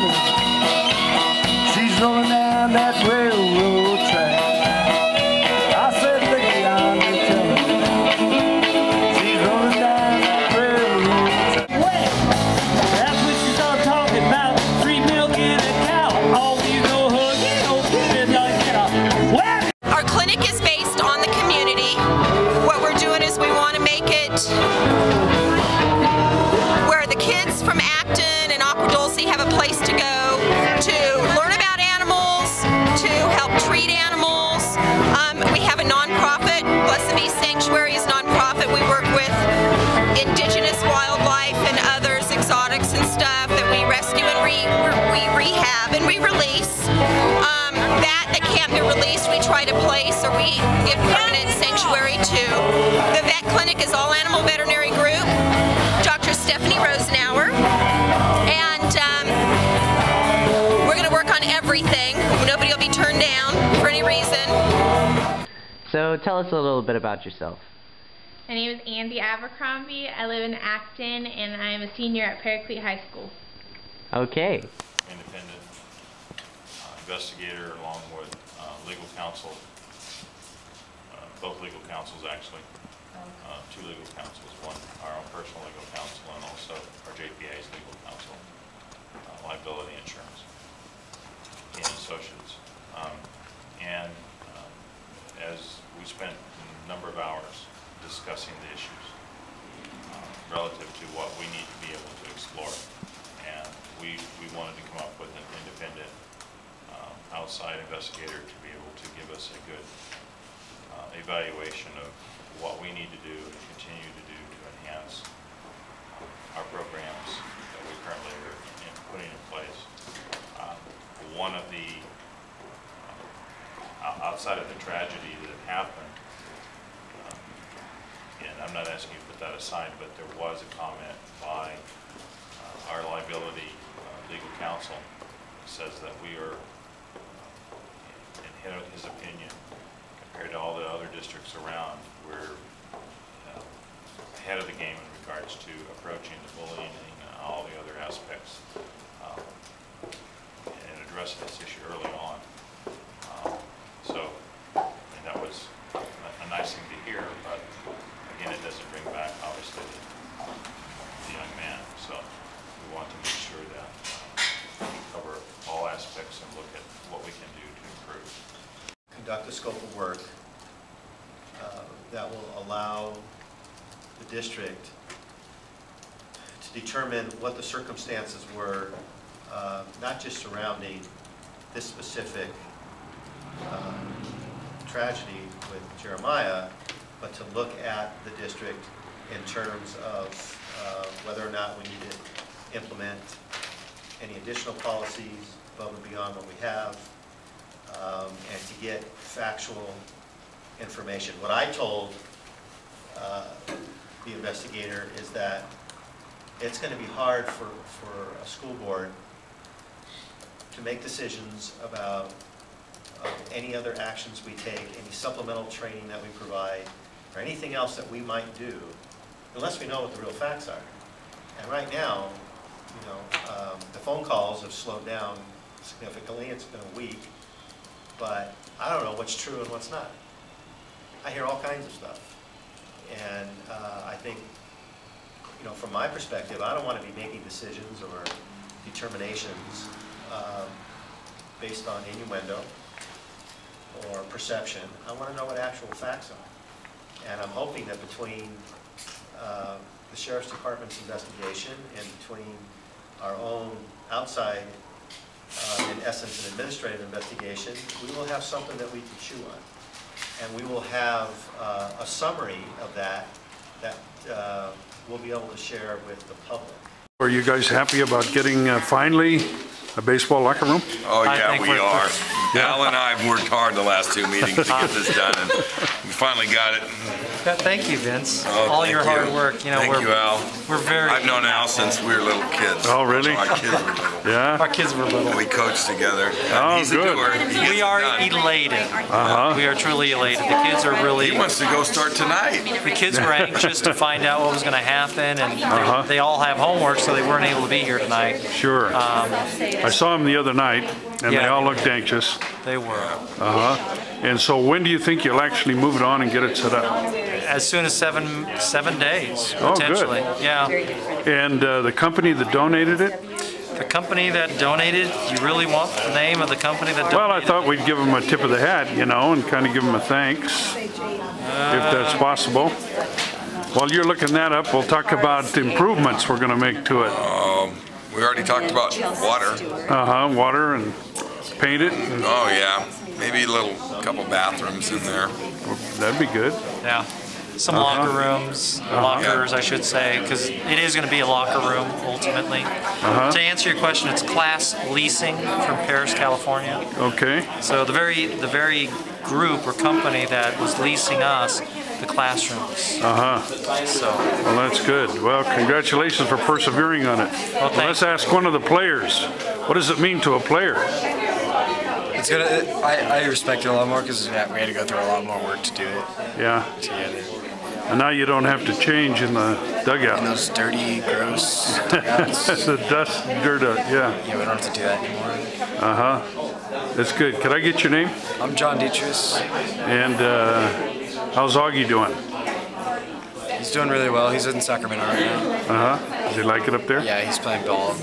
mama. She's rolling down that railroad track. I said, look yonder, tell her. She's rolling down that railroad track. Well, that's when she started talking about 3 milk in a cow. All you go hug, you know, get it like that. Well, our clinic is based on the community. What we're doing is we want to make it where the kids from Acton and Agua Dulce have a place to go to learn about animals, to help treat animals. We have a nonprofit, Blessed Be Sanctuary is nonprofit. We work with indigenous wildlife and others, exotics and stuff that we rescue and we rehab and we release. That can't be released, we try to place or we give permanent sanctuary to. The vet clinic is all animal veterinary group. Dr. Stephanie Rosenauer, and we're going to work on everything. Nobody will be turned down for any reason. So tell us a little bit about yourself. My name is Andy Abercrombie. I live in Acton, and I'm a senior at Paraclete High School. Okay. Independent investigator along with legal counsel, both legal counsels actually. 2 legal counsels, one our own personal legal counsel and also our JPA's legal counsel, liability insurance, and associates. As we spent a number of hours discussing the issues relative to what we need to be able to explore, and we wanted to come up with an independent outside investigator to be able to give us a good evaluation of what we need to do and continue to do to enhance our programs that we currently are putting in place. One of the, outside of the tragedy that happened, and I'm not asking you to put that aside, but there was a comment by our liability legal counsel that says that we are, in his opinion, compared to all the other districts around, we're ahead of the game in regards to approaching the bullying and all the other aspects and addressing this issue early on. And that was a nice thing to hear, but again, it doesn't bring back, obviously, the young man. So we want to make sure that we cover all aspects and look at what we can do to improve. Conduct a scope of work that will allow the district to determine what the circumstances were, not just surrounding this specific tragedy with Jeremiah, but to look at the district in terms of whether or not we need to implement any additional policies above and beyond what we have, and to get factual information. What I told the investigator is that it's going to be hard for a school board to make decisions about any other actions we take, any supplemental training that we provide, or anything else that we might do, unless we know what the real facts are. And right now, you know, the phone calls have slowed down significantly. It's been a week, but I don't know what's true and what's not. I hear all kinds of stuff, and I think, you know, from my perspective, I don't want to be making decisions or determinations based on innuendo or perception. I want to know what actual facts are, and I'm hoping that between the Sheriff's Department's investigation and between our own outside, in essence, an administrative investigation, we will have something that we can chew on. And we will have a summary of that we'll be able to share with the public. Are you guys happy about getting finally a baseball locker room? Oh yeah, we are. Al and I have worked hard the last 2 meetings to get this done, and we finally got it. Thank you, Vince. Oh, all thank your you. hard work. You know, Thank you, Al. We're very. I've known Al since we were little kids. Oh, really? Our kids were little. Yeah. Our kids were little. We coached together. Oh, He's good. a doer. He gets We are it done. elated. Uh-huh. We are truly elated. The kids are really. He wants to go start tonight. The kids were anxious to find out what was going to happen, and they all have homework, so they weren't able to be here tonight. Sure. I saw them the other night, and they Yeah. all looked anxious. They were. And so when do you think you'll actually move it on and get it set up? As soon as seven days, Oh, good. potentially. Yeah. And the company that donated it? The company that donated, you really want the name of the company that donated? Well, I thought we'd give them a tip of the hat, you know, and kind of give them a thanks, if that's possible. While you're looking that up, we'll talk about improvements we're going to make to it. We already talked about water. Water and paint it. Oh, yeah. Maybe a couple bathrooms in there. That'd be good. Yeah. Some locker rooms, lockers, I should say, because it is going to be a locker room ultimately. To answer your question, it's Class Leasing from Paris, California. Okay. So the very group or company that was leasing us the classrooms. So Well, that's good. Well, congratulations for persevering on it. Well, let's ask one of the players. What does it mean to a player? It's gonna. I respect it a lot more because we had to go through a lot more work to do it. Yeah. To get it. And now you don't have to change in the dugout. And those dirty, gross dugouts. The dust, dirt, yeah. Yeah, we don't have to do that anymore. That's good. Could I get your name? I'm John Dietrich. And how's Augie doing? He's doing really well. He's in Sacramento right now. Does he like it up there? Yeah, he's playing ball.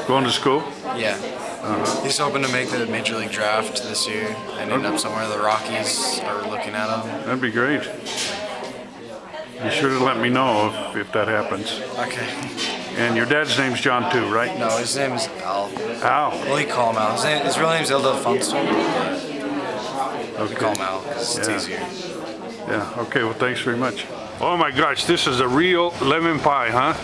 Going to school? Yeah. He's hoping to make the Major League draft this year and end up somewhere. The Rockies are looking at him. That'd be great. Be sure to let me know if that happens. Okay. And your dad's name's John too, right? No, his name is Al. Al. Well, he call him Al. His real name's Ildefonso. Okay. We call him Al because it's easier. Yeah, okay, well, thanks very much. Oh my gosh, this is a real lemon pie, huh?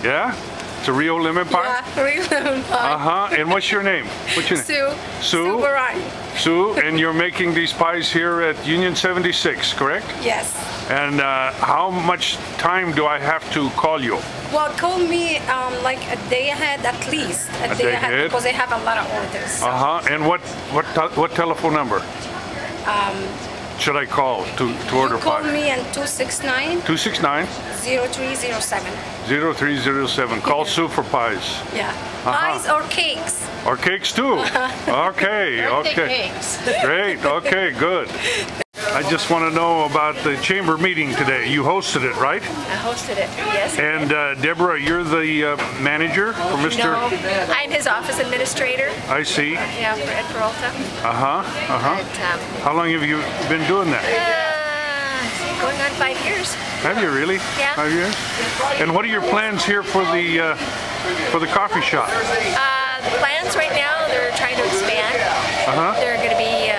Yeah? It's a real lemon pie? Yeah, real lemon pie. And what's your name? What's your name? Sue. Sue? Barani. Sue, and you're making these pies here at Union 76, correct? Yes. And how much time do I have to call you? Well, call me like a day ahead at least. A day ahead because they have a lot of orders. So. And what telephone number should I call to order Call pie? me on 269 269 0307. 0307. Call Sue for pies. Yeah. Pies or cakes. Or cakes too. Okay, okay. Cakes. Great, okay, good. I just want to know about the chamber meeting today. You hosted it, right? I hosted it, yes. And Deborah, you're the manager for Mr. No, I'm his office administrator. I see. Yeah, for Ed Peralta. How long have you been doing that? Going on 5 years. Have you really? Yeah. 5 years? And what are your plans here for the coffee shop? The plans right now, they're trying to expand. They're going to be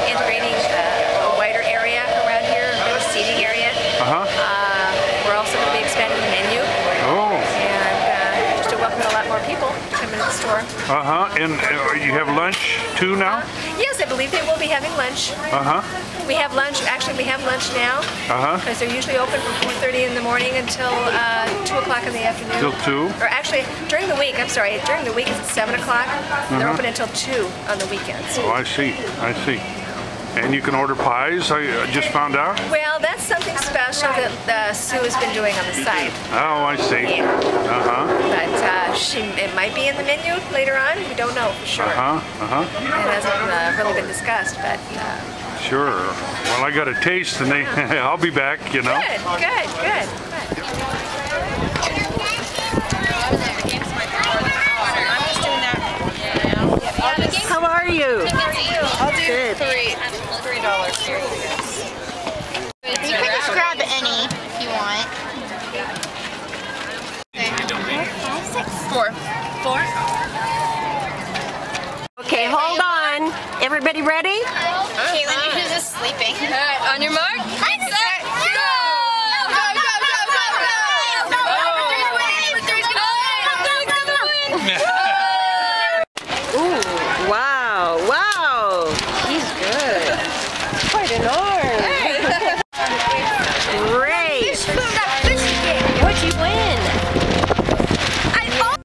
integrating a wider area around here, a better seating area. We're also going to be expanding the menu. And just to welcome a lot more people to come into the store. And you have lunch too now? Yes, I believe they will be having lunch. We have lunch, actually we have lunch now. Because they're usually open from 4:30 in the morning until 2 o'clock in the afternoon. Till 2? Or actually, during the week, I'm sorry, during the week it's at 7 o'clock. They're open until 2 on the weekends. Oh, I see, I see. And you can order pies, I just found out? Well, that's something special that Sue has been doing on the side. Oh, I see. Yeah. But it might be in the menu later on. We don't know for sure. It hasn't really been discussed, but... Sure. Well, I got a taste, and I'll be back, you know. Good. How are you? I'll do Good. $3. Here you go. You can just grab any if you want. Four. Okay, hold on. Everybody ready? Caitlin, who's just sleeping? All right, on your mark. Set, go! Go!